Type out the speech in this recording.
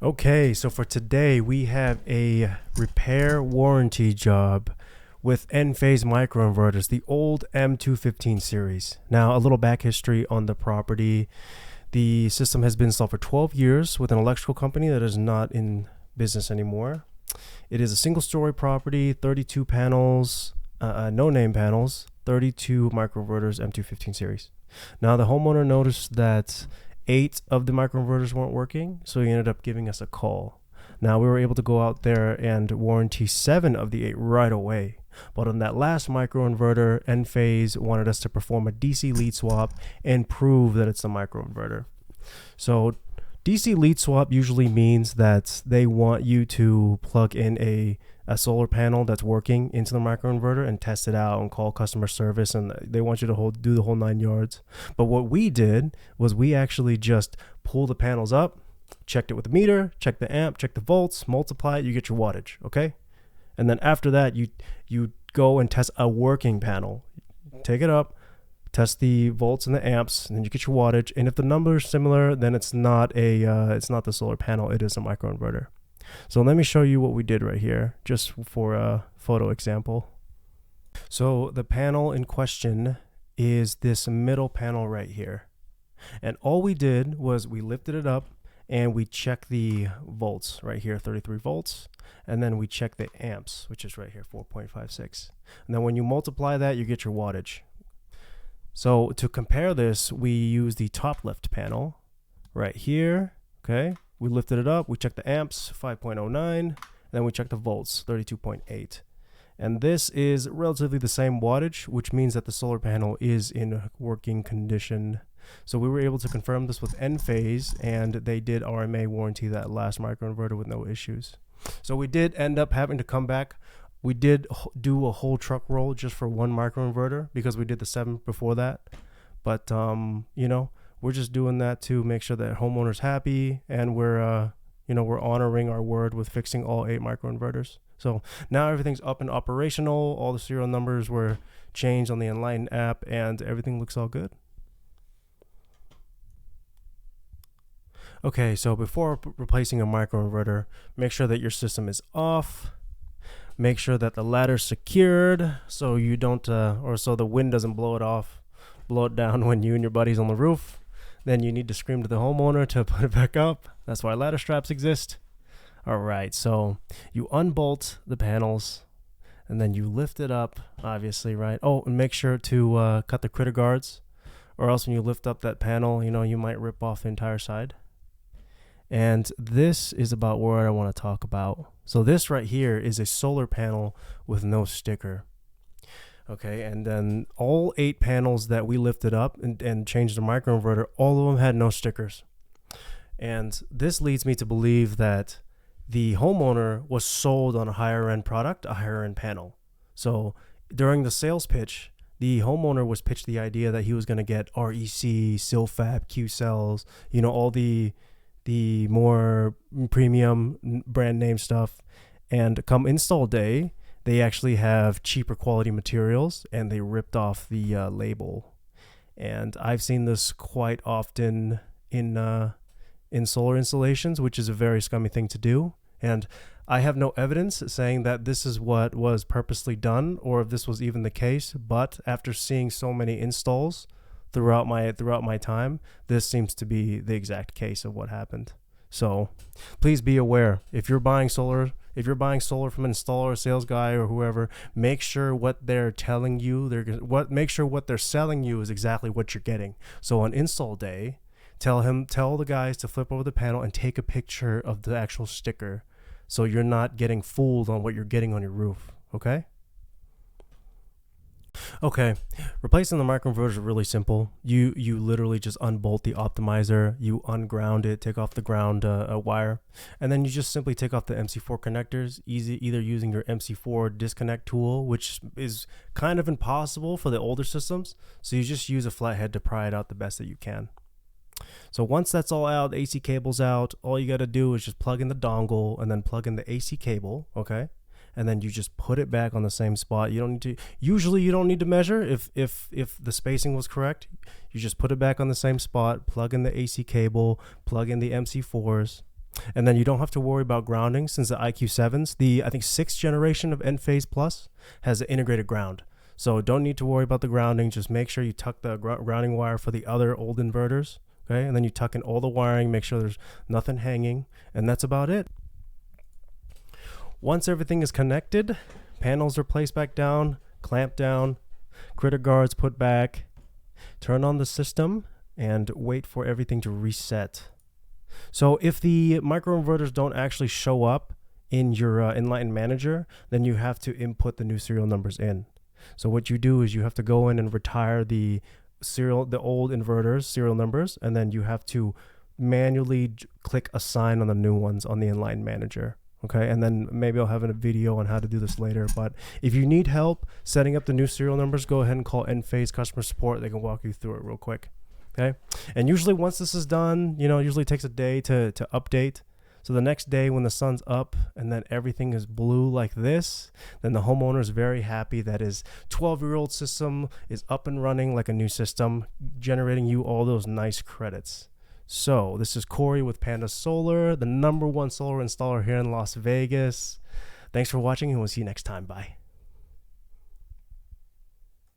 Okay, so for today we have a repair warranty job with Enphase Micro-inverters, the old M215 series. Now, a little back history on the property. The system has been installed for 12 years with an electrical company that is not in business anymore. It is a single-story property, 32 panels, no-name panels, 32 microinverters, M215 series. Now, the homeowner noticed that 8 of the microinverters weren't working, so he ended up giving us a call. Now, we were able to go out there and warranty 7 of the 8 right away. But on that last microinverter, Enphase wanted us to perform a DC lead swap and prove that it's a microinverter. So DC lead swap usually means that they want you to plug in a solar panel that's working into the microinverter and test it out and call customer service, and they want you to do the whole 9 yards. But what we did was we actually just pulled the panels up, checked it with the meter, checked the amp, checked the volts, multiply it, you get your wattage, okay? And then after that, you go and test a working panel. Take it up, test the volts and the amps, and then you get your wattage. And if the number is similar, then it's not the solar panel, it is a microinverter. So let me show you what we did right here, just for a photo example. So the panel in question is this middle panel right here. And all we did was we lifted it up and we checked the volts right here, 33 volts. And then we check the amps, which is right here, 4.56. And then when you multiply that, you get your wattage. So to compare this, we use the top left panel right here, okay? We lifted it up, we checked the amps, 5.09, and then we checked the volts, 32.8. And this is relatively the same wattage, which means that the solar panel is in working condition. So we were able to confirm this with Enphase, and they did RMA warranty that last microinverter with no issues. So we did end up having to come back. We did do a whole truck roll just for one microinverter because we did the 7 before that. But, we're just doing that to make sure that homeowner's happy, and we're honoring our word with fixing all 8 microinverters. So now everything's up and operational. All the serial numbers were changed on the Enlighten app, and everything looks all good. Okay, so before replacing a microinverter, make sure that your system is off. Make sure that the ladder's secured so you don't, so the wind doesn't blow it down when you and your buddies on the roof. Then you need to scream to the homeowner to put it back up. That's why ladder straps exist. All right, so you unbolt the panels and then you lift it up, obviously, right? Oh, and make sure to cut the critter guards, or else when you lift up that panel, you might rip off the entire side. And this is about what I want to talk about. So this right here is a solar panel with no sticker. Okay, and then all 8 panels that we lifted up and changed the microinverter, all of them had no stickers. And this leads me to believe that the homeowner was sold on a higher end product, a higher end panel. So during the sales pitch, the homeowner was pitched the idea that he was going to get REC, Silfab, Q-cells, all the more premium brand name stuff. And come install day, they actually have cheaper quality materials, and they ripped off the label. And I've seen this quite often in solar installations, which is a very scummy thing to do. And I have no evidence saying that this is what was purposely done, or if this was even the case. But after seeing so many installs throughout my time, this seems to be the exact case of what happened. So please be aware, if you're buying solar from an installer, sales guy, or whoever, make sure what they're telling you, make sure what they're selling you is exactly what you're getting. So on install day, tell the guys to flip over the panel and take a picture of the actual sticker, so you're not getting fooled on what you're getting on your roof. Okay? Okay, replacing the microinverter is really simple. You literally just unbolt the optimizer, you unground it, take off the ground wire, and then you just simply take off the MC4 connectors, either using your MC4 disconnect tool, which is kind of impossible for the older systems, so you just use a flathead to pry it out the best that you can. So once that's all out, the AC cable's out, all you got to do is just plug in the dongle and then plug in the AC cable, okay? And then you just put it back on the same spot. You don't need to measure if the spacing was correct. You just put it back on the same spot, plug in the AC cable, plug in the MC4s, And then you don't have to worry about grounding since the IQ7s, I think 6th generation of Enphase Plus has an integrated ground. So don't need to worry about the grounding. Just make sure you tuck the grounding wire for the other old inverters. Okay, and then you tuck in all the wiring, make sure there's nothing hanging, and that's about it. Once everything is connected, panels are placed back down, clamped down, critter guards put back, turn on the system, and wait for everything to reset. So if the microinverters don't actually show up in your Enlighten Manager, then you have to input the new serial numbers in. So what you do is you have to go in and retire the old inverters serial numbers, and then you have to manually click assign on the new ones on the Enlighten Manager. Okay, and then maybe I'll have a video on how to do this later. But if you need help setting up the new serial numbers, go ahead and call Enphase customer support. They can walk you through it real quick. Okay, and usually once this is done, it usually takes a day to update. So the next day when the sun's up and then everything is blue like this, then the homeowner is very happy that his 12-year-old system is up and running like a new system, generating you all those nice credits. So this is Corey with Panda Solar, the #1 solar installer here in Las Vegas. Thanks for watching, and we'll see you next time. Bye.